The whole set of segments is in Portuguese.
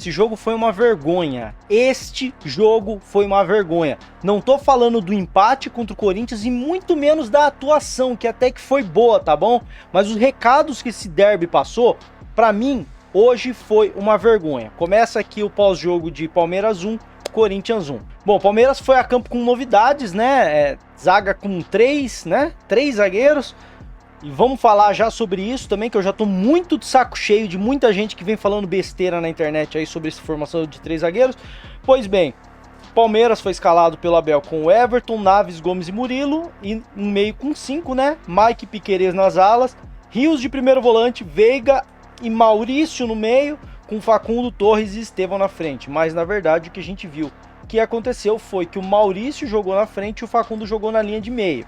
Esse jogo foi uma vergonha. Este jogo foi uma vergonha. Não tô falando do empate contra o Corinthians e muito menos da atuação, que até que foi boa, tá bom? Mas os recados que esse derby passou, pra mim, hoje foi uma vergonha. Começa aqui o pós-jogo de Palmeiras 1, Corinthians 1. Bom, Palmeiras foi a campo com novidades, né? Zaga com 3 zagueiros. E vamos falar já sobre isso também, que eu já tô muito de saco cheio de muita gente que vem falando besteira na internet aí sobre essa formação de 3 zagueiros. Pois bem, Palmeiras foi escalado pelo Abel com Everton, Naves, Gomes e Murilo, e no meio com 5, né? Mike, Piquerez nas alas, Rios de primeiro volante, Veiga e Maurício no meio, com Facundo, Torres e Estevão na frente. Mas na verdade o que a gente viu que aconteceu foi que o Maurício jogou na frente e o Facundo jogou na linha de meio.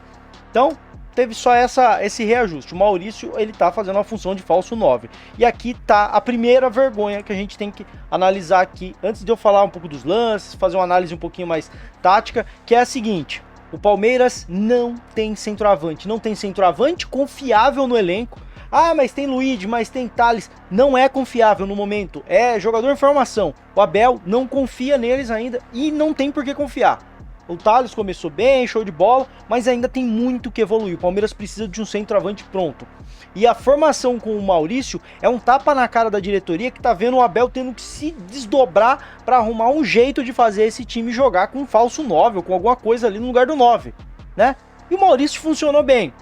Então teve só esse reajuste. O Maurício, ele tá fazendo uma função de falso 9. E aqui tá a primeira vergonha que a gente tem que analisar aqui, antes de eu falar um pouco dos lances, fazer uma análise um pouquinho mais tática, que é a seguinte: o Palmeiras não tem centroavante, não tem centroavante confiável no elenco. Ah, mas tem Luiz, mas tem Thales. Não é confiável no momento, é jogador em formação. O Abel não confia neles ainda e não tem por que confiar. O Thales começou bem, show de bola, mas ainda tem muito que evoluir. O Palmeiras precisa de um centroavante pronto. E a formação com o Maurício é um tapa na cara da diretoria que tá vendo o Abel tendo que se desdobrar para arrumar um jeito de fazer esse time jogar com um falso 9 ou com alguma coisa ali no lugar do 9, né? E o Maurício funcionou bem,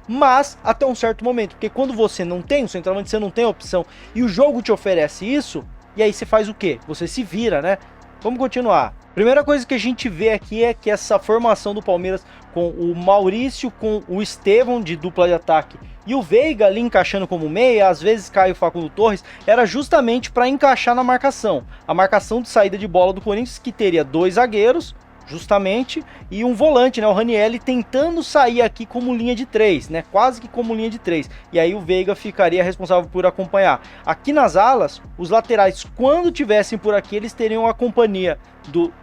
mas até um certo momento, porque quando você não tem um centroavante, você não tem opção e o jogo te oferece isso, e aí você faz o quê? Você se vira, né? Vamos continuar. Primeira coisa que a gente vê aqui é que essa formação do Palmeiras com o Maurício, com o Estevão de dupla de ataque e o Veiga ali encaixando como meia, às vezes cai o Facundo Torres, era justamente para encaixar na marcação. A marcação de saída de bola do Corinthians, que teria 2 zagueiros, justamente, e um volante, né, o Ranieri, tentando sair aqui como linha de 3, né, quase que como linha de 3, e aí o Veiga ficaria responsável por acompanhar. Aqui nas alas, os laterais, quando tivessem por aqui, eles teriam a companhia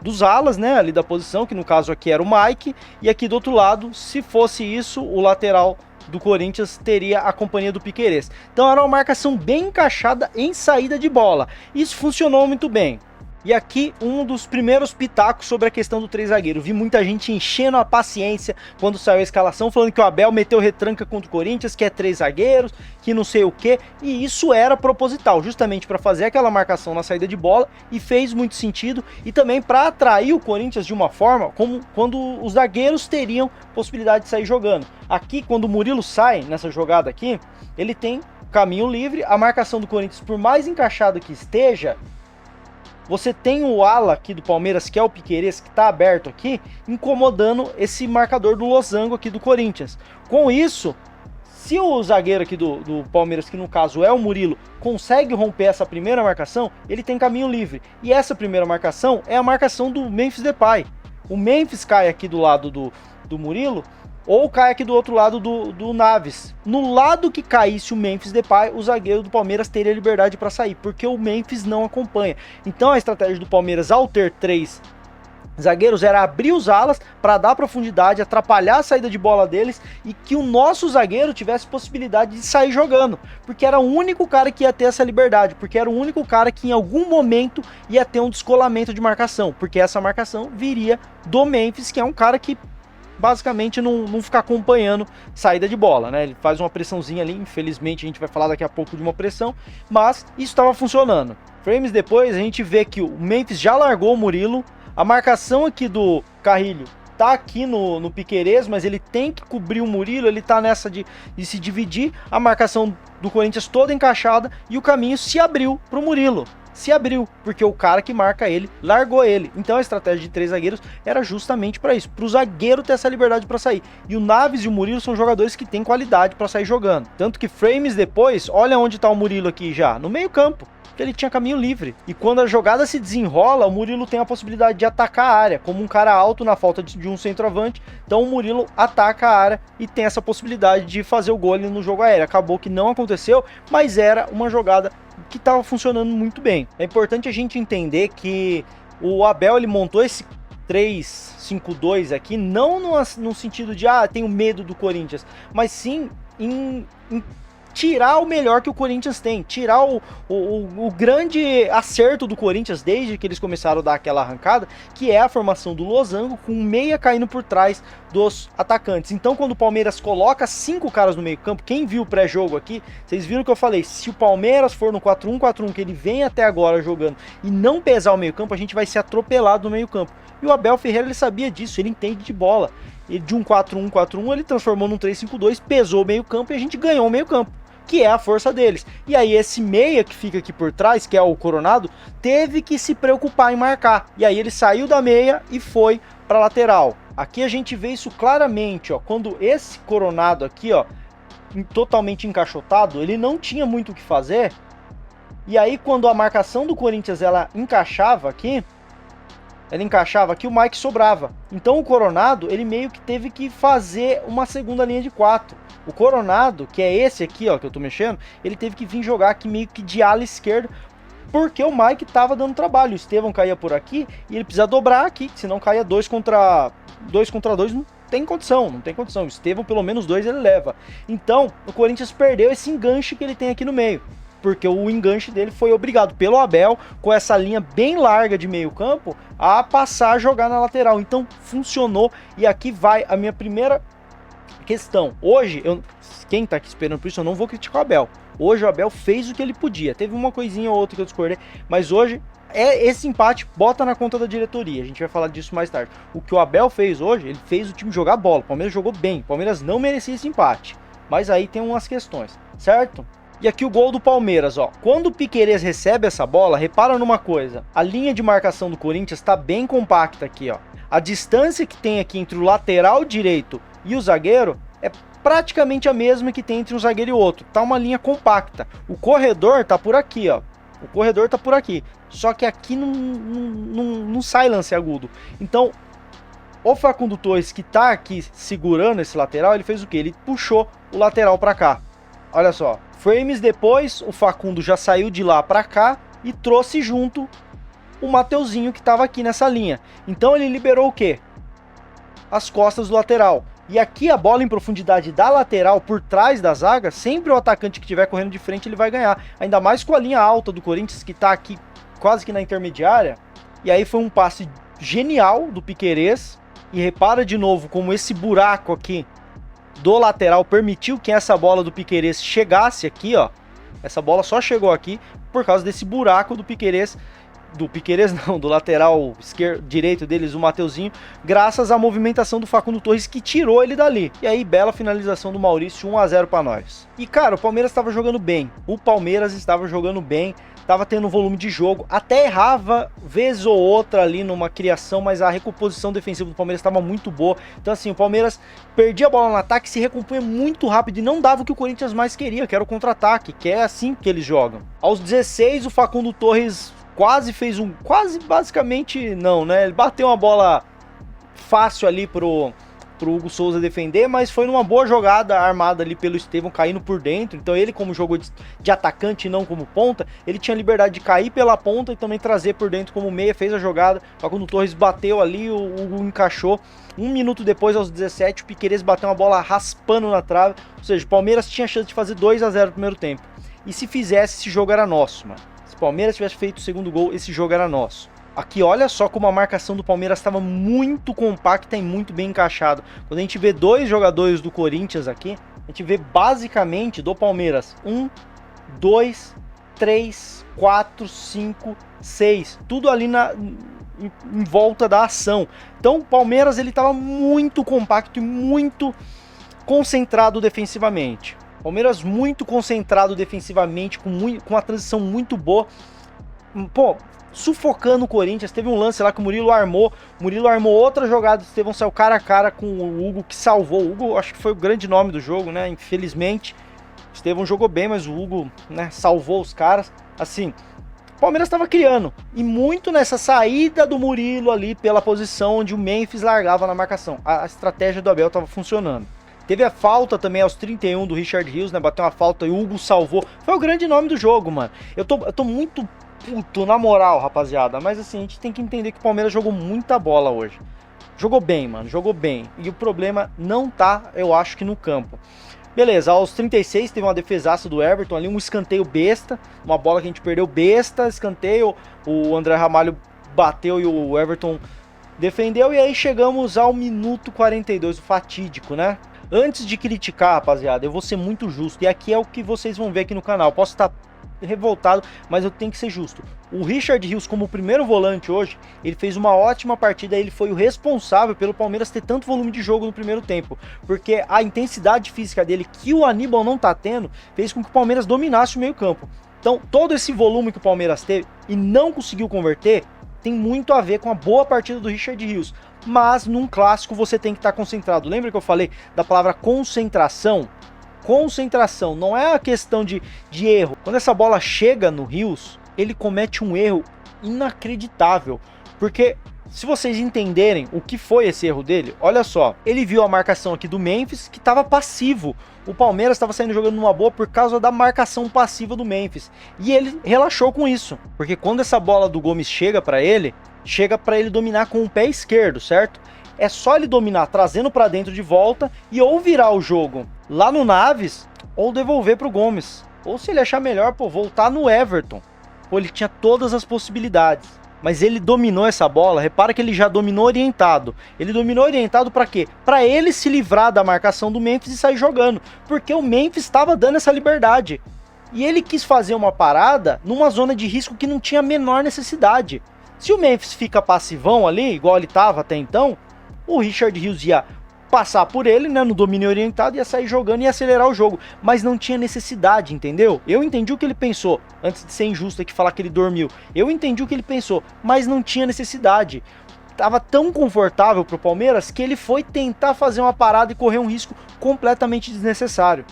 dos alas, né, ali da posição, que no caso aqui era o Mike, e aqui do outro lado, se fosse isso, o lateral do Corinthians teria a companhia do Piquerez. Então era uma marcação bem encaixada em saída de bola, isso funcionou muito bem. E aqui um dos primeiros pitacos sobre a questão do 3 zagueiro. Vi muita gente enchendo a paciência quando saiu a escalação, falando que o Abel meteu retranca contra o Corinthians, que é 3 zagueiros, que não sei o que. E isso era proposital, justamente para fazer aquela marcação na saída de bola, e fez muito sentido. E também para atrair o Corinthians de uma forma como quando os zagueiros teriam possibilidade de sair jogando. Aqui, quando o Murilo sai nessa jogada aqui, ele tem caminho livre. A marcação do Corinthians, por mais encaixada que esteja, você tem o ala aqui do Palmeiras, que é o Piquerez, que está aberto aqui, incomodando esse marcador do losango aqui do Corinthians. Com isso, se o zagueiro aqui do Palmeiras, que no caso é o Murilo, consegue romper essa primeira marcação, ele tem caminho livre. E essa primeira marcação é a marcação do Memphis Depay. O Memphis cai aqui do lado do Murilo, ou cai aqui do outro lado do Naves. No lado que caísse o Memphis Depay, o zagueiro do Palmeiras teria liberdade para sair, porque o Memphis não acompanha. Então a estratégia do Palmeiras, ao ter 3 zagueiros, era abrir os alas para dar profundidade, atrapalhar a saída de bola deles e que o nosso zagueiro tivesse possibilidade de sair jogando, porque era o único cara que ia ter essa liberdade, porque era o único cara que em algum momento ia ter um descolamento de marcação, porque essa marcação viria do Memphis, que é um cara que basicamente não ficar acompanhando saída de bola, né? Ele faz uma pressãozinha ali, infelizmente a gente vai falar daqui a pouco de uma pressão, mas isso estava funcionando. Frames depois a gente vê que o Memphis já largou o Murilo, a marcação aqui do Carrilho tá aqui no Piquerez, mas ele tem que cobrir o Murilo, ele tá nessa de se dividir, a marcação do Corinthians toda encaixada e o caminho se abriu pro Murilo. Se abriu, porque o cara que marca ele, largou ele. Então a estratégia de 3 zagueiros era justamente para isso, para o zagueiro ter essa liberdade para sair. E o Naves e o Murilo são jogadores que têm qualidade para sair jogando. Tanto que frames depois, olha onde tá o Murilo aqui já, no meio campo. que ele tinha caminho livre. E quando a jogada se desenrola, o Murilo tem a possibilidade de atacar a área, como um cara alto na falta de um centroavante. Então o Murilo ataca a área e tem essa possibilidade de fazer o gol ali no jogo aéreo. Acabou que não aconteceu, mas era uma jogada que estava funcionando muito bem. É importante a gente entender que o Abel ele montou esse 3-5-2 aqui, não no sentido de tenho medo do Corinthians, mas sim em tirar o melhor que o Corinthians tem, tirar o grande acerto do Corinthians desde que eles começaram a dar aquela arrancada, que é a formação do losango com meia caindo por trás dos atacantes. Então quando o Palmeiras coloca 5 caras no meio campo, quem viu o pré-jogo aqui, vocês viram que eu falei, se o Palmeiras for no 4-1-4-1 que ele vem até agora jogando e não pesar o meio campo, a gente vai ser atropelado no meio campo. E o Abel Ferreira, ele sabia disso, ele entende de bola. Ele, de um 4-1-4-1 ele transformou num 3-5-2, pesou o meio campo e a gente ganhou o meio campo, que é a força deles. E aí esse meia que fica aqui por trás, que é o Coronado, teve que se preocupar em marcar. E aí ele saiu da meia e foi para lateral. Aqui a gente vê isso claramente, ó, quando esse Coronado aqui, ó, totalmente encaixotado, ele não tinha muito o que fazer. E aí quando a marcação do Corinthians ela encaixava aqui, o Mike sobrava. Então o Coronado, ele meio que teve que fazer uma segunda linha de 4. O Coronado, que é esse aqui, ó, que eu tô mexendo, ele teve que vir jogar aqui meio que de ala esquerda, porque o Mike tava dando trabalho. O Estevão caía por aqui e ele precisa dobrar aqui, senão caia 2 contra 2, não tem condição. O Estevão, pelo menos 2 ele leva. Então, o Corinthians perdeu esse enganche que ele tem aqui no meio, porque o enganche dele foi obrigado pelo Abel, com essa linha bem larga de meio campo, a passar a jogar na lateral. Então funcionou, e aqui vai a minha primeira questão. Hoje, quem tá aqui esperando por isso, eu não vou criticar o Abel. Hoje o Abel fez o que ele podia, teve uma coisinha ou outra que eu discordei, mas hoje esse empate bota na conta da diretoria, a gente vai falar disso mais tarde. O que o Abel fez hoje, ele fez o time jogar bola, o Palmeiras jogou bem, o Palmeiras não merecia esse empate, mas aí tem umas questões, certo? E aqui o gol do Palmeiras, ó. Quando o Piquerez recebe essa bola, repara numa coisa. A linha de marcação do Corinthians tá bem compacta aqui, ó. A distância que tem aqui entre o lateral direito e o zagueiro é praticamente a mesma que tem entre um zagueiro e outro. Tá uma linha compacta. O corredor tá por aqui, ó. O corredor tá por aqui. Só que aqui não sai lance agudo. Então, o Facundo Torres, que tá aqui segurando esse lateral, ele fez o quê? Ele puxou o lateral pra cá. Olha só. Frames depois, o Facundo já saiu de lá para cá e trouxe junto o Mateuzinho que estava aqui nessa linha. Então ele liberou o quê? As costas do lateral. E aqui a bola em profundidade da lateral, por trás da zaga, sempre o atacante que estiver correndo de frente ele vai ganhar. Ainda mais com a linha alta do Corinthians que está aqui quase que na intermediária. E aí foi um passe genial do Piquerez. E repara de novo como esse buraco aqui do lateral permitiu que essa bola do Piquerez chegasse aqui, ó. Essa bola só chegou aqui por causa desse buraco do Piquerez, do lateral direito deles, o Mateuzinho, graças à movimentação do Facundo Torres que tirou ele dali. E aí, bela finalização do Maurício, 1-0 para nós. E cara, o Palmeiras estava jogando bem. Tava tendo volume de jogo, até errava vez ou outra ali numa criação, mas a recomposição defensiva do Palmeiras estava muito boa. Então assim, o Palmeiras perdia a bola no ataque, se recompunha muito rápido e não dava o que o Corinthians mais queria, que era o contra-ataque, que é assim que eles jogam. Aos 16, o Facundo Torres basicamente não, né? Ele bateu uma bola fácil ali pro Hugo Souza defender, mas foi numa boa jogada armada ali pelo Estevão caindo por dentro. Então ele, como jogou de atacante e não como ponta, ele tinha liberdade de cair pela ponta e também trazer por dentro como meia, fez a jogada. Quando o Torres bateu ali, o Hugo encaixou. 1 minuto depois, aos 17, o Piquerez bateu uma bola raspando na trave. Ou seja, o Palmeiras tinha chance de fazer 2-0 no primeiro tempo. E se fizesse, esse jogo era nosso, mano. Se o Palmeiras tivesse feito o segundo gol, esse jogo era nosso. Aqui, olha só como a marcação do Palmeiras estava muito compacta e muito bem encaixada. Quando a gente vê 2 jogadores do Corinthians aqui, a gente vê basicamente do Palmeiras 1, 2, 3, 4, 5, 6. Tudo ali em volta da ação. Então o Palmeiras ele estava muito compacto e muito concentrado defensivamente. Palmeiras muito concentrado defensivamente, com uma transição muito boa. Pô, sufocando o Corinthians. Teve um lance lá que o Murilo armou outra jogada, o Estevão saiu cara a cara com o Hugo, que salvou. O Hugo, acho que foi o grande nome do jogo, né? Infelizmente, o Estevão jogou bem, mas o Hugo, né, salvou os caras. Assim, o Palmeiras estava criando, e muito nessa saída do Murilo ali pela posição onde o Memphis largava na marcação. A estratégia do Abel estava funcionando. Teve a falta também aos 31 do Richard Rios, né? Bateu uma falta e o Hugo salvou. Foi o grande nome do jogo, mano. Eu tô muito puto, na moral, rapaziada. Mas assim, a gente tem que entender que o Palmeiras jogou muita bola hoje. Jogou bem, mano, jogou bem. E o problema não tá, eu acho que no campo. Beleza, aos 36 teve uma defesaça do Everton ali, um escanteio besta, uma bola que a gente perdeu besta, escanteio, o André Ramalho bateu e o Everton defendeu, e aí chegamos ao minuto 42, o fatídico, né? Antes de criticar, rapaziada, eu vou ser muito justo, e aqui é o que vocês vão ver aqui no canal. Posso estar revoltado, mas eu tenho que ser justo. O Richard Rios, como primeiro volante hoje, ele fez uma ótima partida, ele foi o responsável pelo Palmeiras ter tanto volume de jogo no primeiro tempo, porque a intensidade física dele, que o Aníbal não tá tendo, fez com que o Palmeiras dominasse o meio campo. Então, todo esse volume que o Palmeiras teve e não conseguiu converter, tem muito a ver com a boa partida do Richard Rios. Mas num clássico você tem que estar concentrado. Lembra que eu falei da palavra concentração? Concentração, não é a questão de erro. Quando essa bola chega no Rios, ele comete um erro inacreditável. Porque se vocês entenderem o que foi esse erro dele, olha só. Ele viu a marcação aqui do Memphis, que estava passivo. O Palmeiras estava saindo jogando numa boa por causa da marcação passiva do Memphis. E ele relaxou com isso. Porque quando essa bola do Gomes chega para ele dominar com o pé esquerdo, certo? É só ele dominar trazendo para dentro de volta e ou virar o jogo lá no Naves ou devolver pro Gomes. Ou se ele achar melhor, pô, voltar no Everton. Pô, ele tinha todas as possibilidades. Mas ele dominou essa bola, repara que ele já dominou orientado. Ele dominou orientado para quê? Para ele se livrar da marcação do Memphis e sair jogando. Porque o Memphis estava dando essa liberdade. E ele quis fazer uma parada numa zona de risco que não tinha a menor necessidade. Se o Memphis fica passivão ali, igual ele estava até então, o Richard Rios ia passar por ele, né, no domínio orientado, ia sair jogando e acelerar o jogo, mas não tinha necessidade, entendeu? Eu entendi o que ele pensou, antes de ser injusto aqui falar que ele dormiu, eu entendi o que ele pensou, mas não tinha necessidade. Tava tão confortável pro Palmeiras que ele foi tentar fazer uma parada e correr um risco completamente desnecessário.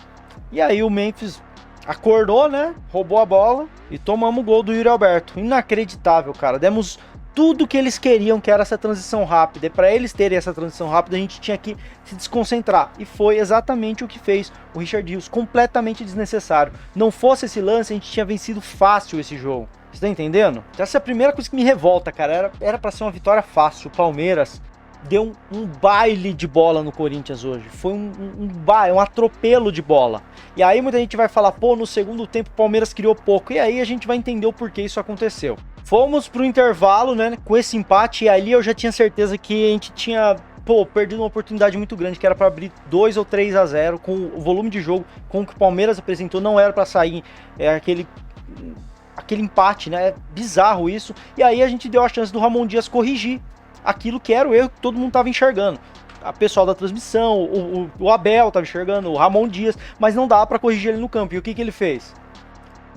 E aí o Memphis acordou, né, roubou a bola e tomamos o gol do Yuri Alberto. Inacreditável, cara, demos tudo que eles queriam, que era essa transição rápida. E para eles terem essa transição rápida, a gente tinha que se desconcentrar. E foi exatamente o que fez o Richard Rios, completamente desnecessário. Não fosse esse lance, a gente tinha vencido fácil esse jogo. Você tá entendendo? Essa é a primeira coisa que me revolta, cara. Era para ser uma vitória fácil. O Palmeiras deu um baile de bola no Corinthians hoje. Foi um atropelo de bola. E aí muita gente vai falar, pô, no segundo tempo o Palmeiras criou pouco. E aí a gente vai entender o porquê isso aconteceu. Fomos pro intervalo, né, com esse empate, e ali eu já tinha certeza que a gente tinha, pô, perdido uma oportunidade muito grande, que era para abrir 2 ou 3-0, com o volume de jogo, com o que o Palmeiras apresentou, não era para sair aquele empate, né, é bizarro isso, e aí a gente deu a chance do Ramon Dias corrigir aquilo que era o erro que todo mundo tava enxergando. A pessoal da transmissão, o Abel tava enxergando, o Ramon Dias, mas não dava para corrigir ele no campo, e o que ele fez?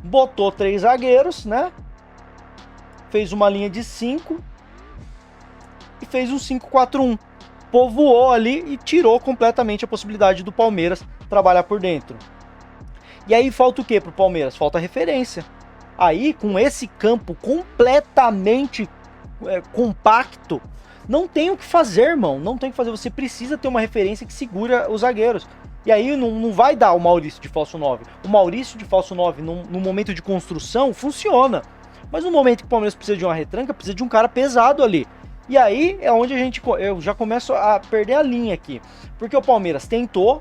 Botou 3 zagueiros, né, fez uma linha de 5 e fez um 5-4-1. Povoou ali e tirou completamente a possibilidade do Palmeiras trabalhar por dentro. E aí falta o que pro Palmeiras? Falta referência. Aí, com esse campo completamente compacto, não tem o que fazer, irmão. Não tem o que fazer. Você precisa ter uma referência que segura os zagueiros. E aí não vai dar o Maurício de falso 9. O Maurício de falso 9, no momento de construção, funciona. Mas no momento que o Palmeiras precisa de uma retranca, precisa de um cara pesado ali. E aí é onde eu já começo a perder a linha aqui. Porque o Palmeiras tentou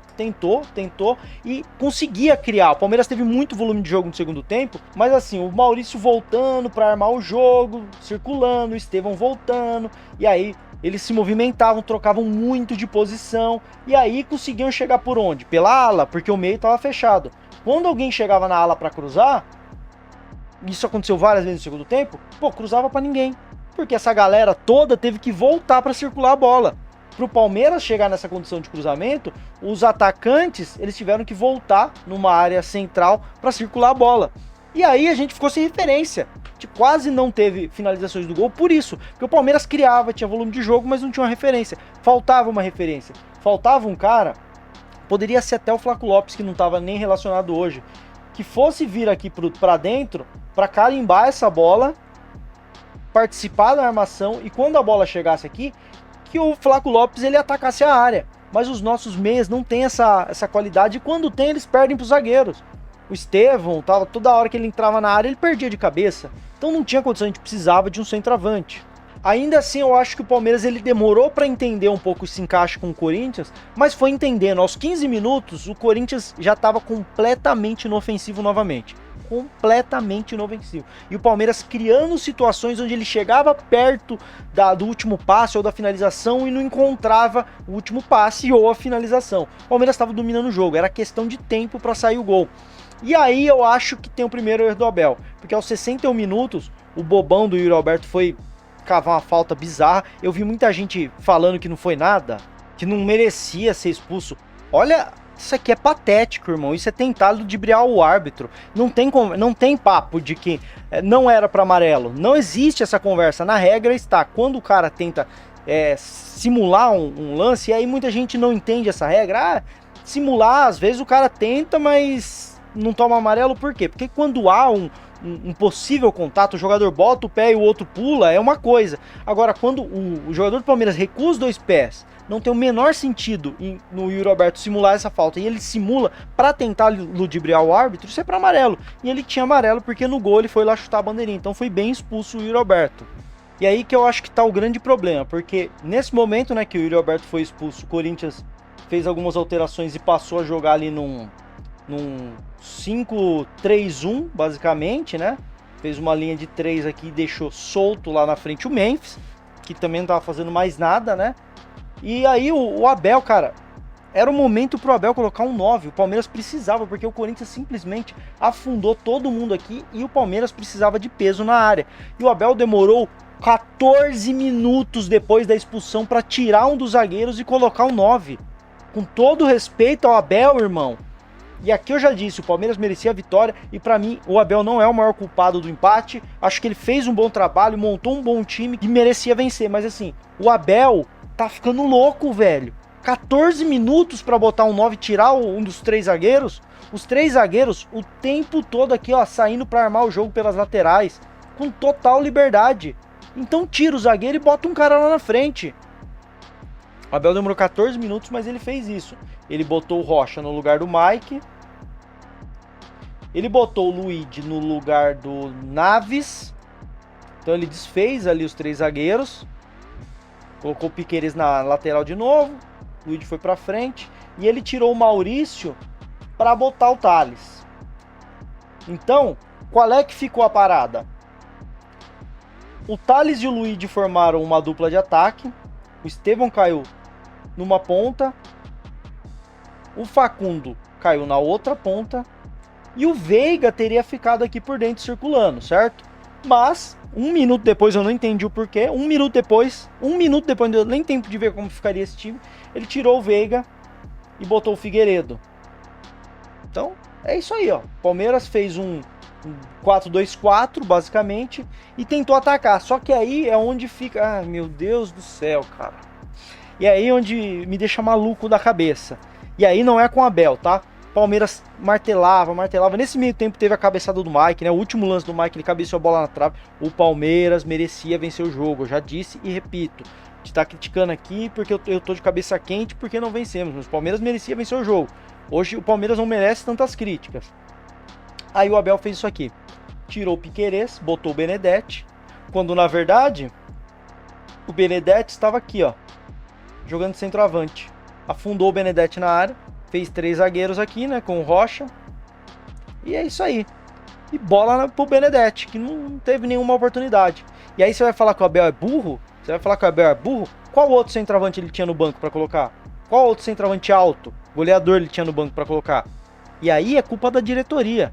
e conseguia criar. O Palmeiras teve muito volume de jogo no segundo tempo, mas assim, o Maurício voltando para armar o jogo, circulando, o Estevão voltando, e aí eles se movimentavam, trocavam muito de posição, e aí conseguiam chegar por onde? Pela ala, porque o meio estava fechado. Quando alguém chegava na ala para cruzar, isso aconteceu várias vezes no segundo tempo, pô, cruzava para ninguém. Porque essa galera toda teve que voltar para circular a bola. Para o Palmeiras chegar nessa condição de cruzamento, os atacantes eles tiveram que voltar numa área central para circular a bola. E aí a gente ficou sem referência. A gente quase não teve finalizações do gol por isso. Porque o Palmeiras criava, tinha volume de jogo, mas não tinha uma referência. Faltava uma referência. Faltava um cara, poderia ser até o Flaco Lopes, que não estava nem relacionado hoje, que fosse vir aqui para dentro, para carimbar essa bola, participar da armação, e quando a bola chegasse aqui, que o Flaco Lopes ele atacasse a área. Mas os nossos meias não tem essa qualidade, e quando tem eles perdem para os zagueiros. O Estevão, toda hora que ele entrava na área ele perdia de cabeça, então não tinha condição, a gente precisava de um centroavante. Ainda assim, eu acho que o Palmeiras ele demorou para entender um pouco esse encaixe com o Corinthians, mas foi entendendo. Aos 15 minutos, o Corinthians já estava completamente inofensivo novamente. Completamente inofensivo. E o Palmeiras criando situações onde ele chegava perto do último passe ou da finalização e não encontrava o último passe ou a finalização. O Palmeiras estava dominando o jogo, era questão de tempo para sair o gol. E aí eu acho que tem o primeiro erro do Abel, porque aos 61 minutos, o bobão do Yuri Alberto foi cavar uma falta bizarra. Eu vi muita gente falando que não foi nada, que não merecia ser expulso. Olha, isso aqui é patético, irmão. Isso é tentar ludibriar o árbitro. Não tem papo de que não era para amarelo. Não existe essa conversa. Na regra está, quando o cara tenta simular um lance, e aí muita gente não entende essa regra. Simular, às vezes o cara tenta, mas não toma amarelo. Por quê? Porque quando há um possível contato, o jogador bota o pé e o outro pula, é uma coisa. Agora, quando o jogador do Palmeiras recua os dois pés, não tem o menor sentido no Yuri Alberto simular essa falta, e ele simula para tentar ludibriar o árbitro, isso é para amarelo. E ele tinha amarelo porque no gol ele foi lá chutar a bandeirinha, então foi bem expulso o Yuri Alberto. E aí que eu acho que tá o grande problema, porque nesse momento, né, que o Yuri Alberto foi expulso, o Corinthians fez algumas alterações e passou a jogar ali num 5-3-1, basicamente, né? Fez uma linha de 3 aqui e deixou solto lá na frente o Memphis, que também não tava fazendo mais nada, né? E aí o Abel, cara, era o momento pro Abel colocar um 9. O Palmeiras precisava, porque o Corinthians simplesmente afundou todo mundo aqui e o Palmeiras precisava de peso na área. E o Abel demorou 14 minutos depois da expulsão para tirar um dos zagueiros e colocar um 9. Com todo respeito ao Abel, irmão. E aqui eu já disse, o Palmeiras merecia a vitória e pra mim o Abel não é o maior culpado do empate. Acho que ele fez um bom trabalho, montou um bom time e merecia vencer. Mas assim, o Abel tá ficando louco, velho. 14 minutos pra botar um 9 e tirar um dos 3 zagueiros. Os 3 zagueiros o tempo todo aqui, ó, saindo pra armar o jogo pelas laterais. Com total liberdade. Então tira o zagueiro e bota um cara lá na frente. O Abel demorou 14 minutos, mas ele fez isso. Ele botou o Rocha no lugar do Mike. Ele botou o Luigi no lugar do Naves. Então ele desfez ali os 3 zagueiros. Colocou o Piquerez na lateral de novo. O Luigi foi pra frente. E ele tirou o Maurício para botar o Thales. Então, qual é que ficou a parada? O Thales e o Luigi formaram uma dupla de ataque. O Estevão caiu numa ponta. O Facundo caiu na outra ponta. E o Veiga teria ficado aqui por dentro circulando, certo? Mas, um minuto depois, eu não entendi o porquê. Um minuto depois, não deu nem tempo de ver como ficaria esse time. Ele tirou o Veiga e botou o Figueiredo. Então, é isso aí, ó. Palmeiras fez um 4-2-4, basicamente, e tentou atacar. Só que aí é onde fica... Ah, meu Deus do céu, cara. E aí é onde me deixa maluco da cabeça. E aí não é com o Abel, tá? Palmeiras martelava. Nesse meio tempo teve a cabeçada do Mike, né? O último lance do Mike, ele cabeceou a bola na trave. O Palmeiras merecia vencer o jogo. Eu já disse e repito. A gente tá criticando aqui porque eu tô de cabeça quente porque não vencemos. Mas o Palmeiras merecia vencer o jogo. Hoje o Palmeiras não merece tantas críticas. Aí o Abel fez isso aqui. Tirou o Piquerez, botou o Benedetti. Quando na verdade, o Benedetti estava aqui, ó. Jogando de centroavante. Afundou o Benedetti na área. Fez 3 zagueiros aqui, né? Com o Rocha. E é isso aí. E bola pro Benedetti, que não teve nenhuma oportunidade. E aí você vai falar que o Abel é burro? Você vai falar que o Abel é burro? Qual outro centroavante ele tinha no banco para colocar? Qual outro centroavante alto, goleador, ele tinha no banco para colocar? E aí é culpa da diretoria.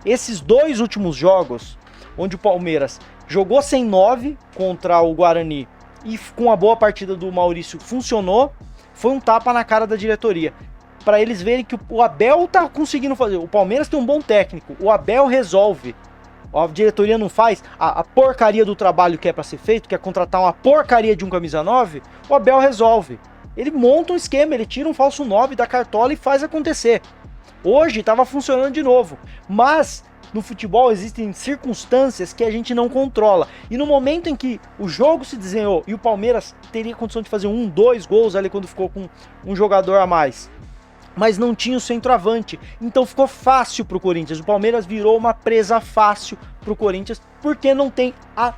Esses 2 últimos jogos, onde o Palmeiras jogou sem 9 contra o Guarani e com a boa partida do Maurício funcionou, foi um tapa na cara da diretoria. Para eles verem que o Abel tá conseguindo fazer. O Palmeiras tem um bom técnico, o Abel resolve. A diretoria não faz a porcaria do trabalho que é para ser feito, que é contratar uma porcaria de um camisa 9, o Abel resolve. Ele monta um esquema, ele tira um falso 9 da cartola e faz acontecer. Hoje estava funcionando de novo, mas no futebol existem circunstâncias que a gente não controla. E no momento em que o jogo se desenhou e o Palmeiras teria condição de fazer 1, 2 gols ali quando ficou com um jogador a mais, mas não tinha o centroavante, então ficou fácil pro Corinthians. O Palmeiras virou uma presa fácil pro Corinthians, porque não tem a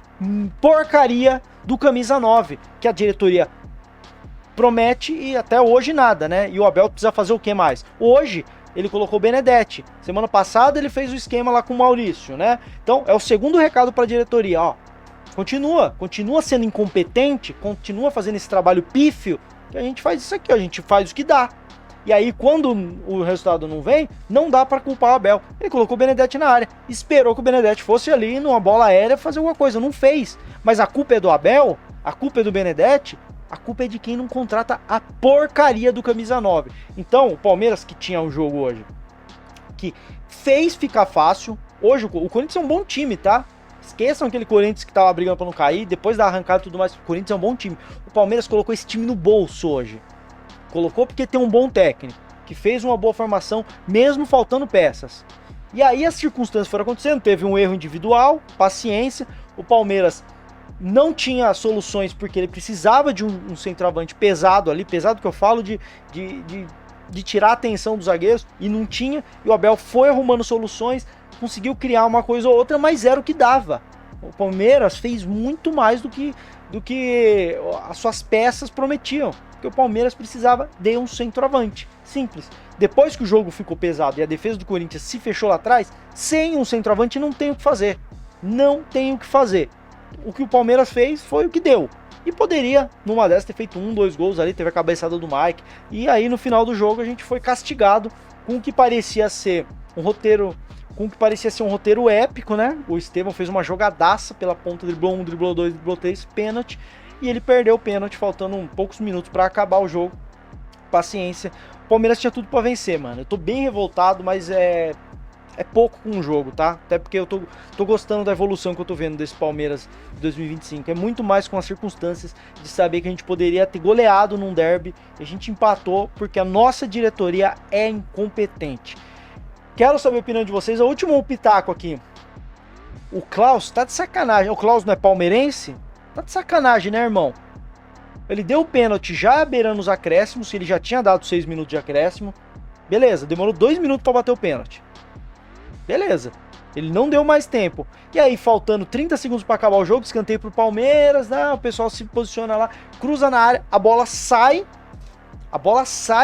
porcaria do camisa 9, que a diretoria promete e até hoje nada, né? E o Abel precisa fazer o que mais? Hoje ele colocou o Benedetti, semana passada ele fez o esquema lá com o Maurício, né? Então é o segundo recado para a diretoria, ó, continua sendo incompetente, continua fazendo esse trabalho pífio, que a gente faz isso aqui, ó, a gente faz o que dá. E aí, quando o resultado não vem, não dá para culpar o Abel. Ele colocou o Benedetti na área, esperou que o Benedetti fosse ali numa bola aérea fazer alguma coisa, não fez. Mas a culpa é do Abel? A culpa é do Benedetti? A culpa é de quem não contrata a porcaria do camisa 9. Então, o Palmeiras, que tinha um jogo hoje, que fez ficar fácil. Hoje, o Corinthians é um bom time, tá? Esqueçam aquele Corinthians que tava brigando pra não cair, depois da arrancada e tudo mais. O Corinthians é um bom time. O Palmeiras colocou esse time no bolso hoje. Colocou porque tem um bom técnico, que fez uma boa formação, mesmo faltando peças. E aí as circunstâncias foram acontecendo, teve um erro individual, paciência, o Palmeiras não tinha soluções porque ele precisava de um centroavante pesado ali, pesado que eu falo de tirar a atenção dos zagueiros, e não tinha, e o Abel foi arrumando soluções, conseguiu criar uma coisa ou outra, mas era o que dava. O Palmeiras fez muito mais do que as suas peças prometiam. Porque o Palmeiras precisava de um centroavante. Simples. Depois que o jogo ficou pesado e a defesa do Corinthians se fechou lá atrás, sem um centroavante não tem o que fazer. Não tem o que fazer. O que o Palmeiras fez foi o que deu. E poderia, numa dessas, ter feito 2 gols ali, teve a cabeçada do Mike. E aí no final do jogo a gente foi castigado com o que parecia ser um roteiro épico, né? O Estevão fez uma jogadaça pela ponta, driblou 1, driblou 2, driblou 3, pênalti. E ele perdeu o pênalti, faltando poucos minutos para acabar o jogo. Paciência. O Palmeiras tinha tudo para vencer, mano. Eu tô bem revoltado, mas é pouco com o jogo, tá? Até porque eu tô gostando da evolução que eu tô vendo desse Palmeiras de 2025. É muito mais com as circunstâncias de saber que a gente poderia ter goleado num derby. E a gente empatou porque a nossa diretoria é incompetente. Quero saber a opinião de vocês. O último pitaco aqui. O Klaus tá de sacanagem. O Klaus não é palmeirense? Tá de sacanagem, né, irmão? Ele deu o pênalti já beirando os acréscimos, ele já tinha dado 6 minutos de acréscimo. Beleza, demorou 2 minutos pra bater o pênalti. Beleza, ele não deu mais tempo. E aí, faltando 30 segundos pra acabar o jogo, escanteio pro Palmeiras, né? O pessoal se posiciona lá, cruza na área, a bola sai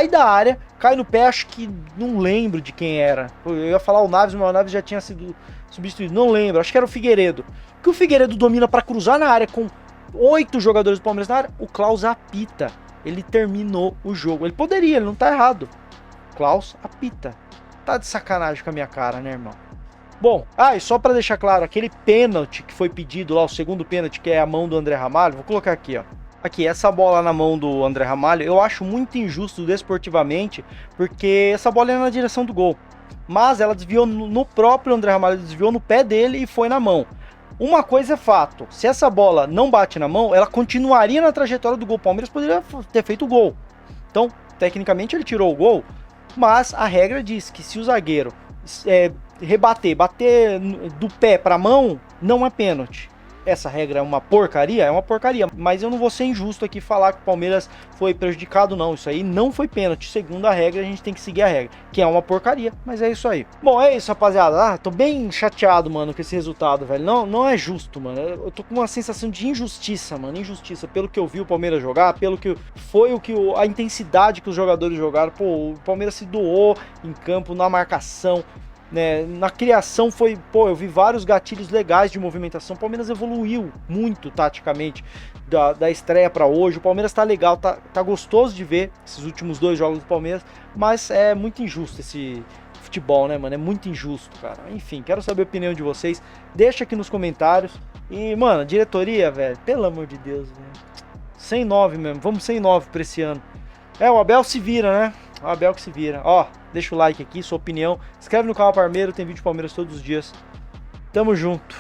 da área, cai no pé, acho que não lembro de quem era. Eu ia falar o Naves, mas o Naves já tinha sido substituído, não lembro, acho que era o Figueiredo. Que o Figueiredo domina para cruzar na área com 8 jogadores do Palmeiras na área, o Klaus apita. Ele terminou o jogo. Ele poderia, ele não tá errado. Klaus apita. Tá de sacanagem com a minha cara, né, irmão? Bom, e só para deixar claro, aquele pênalti que foi pedido lá, o segundo pênalti, que é a mão do André Ramalho, vou colocar aqui, ó. Aqui, essa bola na mão do André Ramalho, eu acho muito injusto desportivamente, porque essa bola é na direção do gol. Mas ela desviou no próprio André Ramalho, desviou no pé dele e foi na mão. Uma coisa é fato, se essa bola não bate na mão, ela continuaria na trajetória do gol. O Palmeiras poderia ter feito o gol. Então, tecnicamente ele tirou o gol, mas a regra diz que se o zagueiro bater do pé para a mão, não é pênalti. Essa regra é uma porcaria? É uma porcaria, mas eu não vou ser injusto aqui falar que o Palmeiras foi prejudicado, não. Isso aí não foi pênalti. Segundo a regra, a gente tem que seguir a regra, que é uma porcaria, mas é isso aí. Bom, é isso, rapaziada. Tô bem chateado, mano, com esse resultado, velho. Não é justo, mano. Eu tô com uma sensação de injustiça, mano. Injustiça pelo que eu vi o Palmeiras jogar, pelo que foi a intensidade que os jogadores jogaram. Pô, o Palmeiras se doou em campo, na marcação, né, na criação eu vi vários gatilhos legais de movimentação. O Palmeiras evoluiu muito taticamente da estreia para hoje. O Palmeiras tá legal, tá gostoso de ver esses últimos 2 jogos do Palmeiras, mas é muito injusto esse futebol, né, mano? É muito injusto, cara. Enfim, quero saber a opinião de vocês. Deixa aqui nos comentários. E, mano, diretoria, velho, pelo amor de Deus, velho. 109 mesmo, vamos 109 pra esse ano. O Abel se vira, né? O Abel que se vira. Ó, deixa o like aqui, sua opinião. Inscreve no canal Parmeiro, tem vídeo de Palmeiras todos os dias. Tamo junto.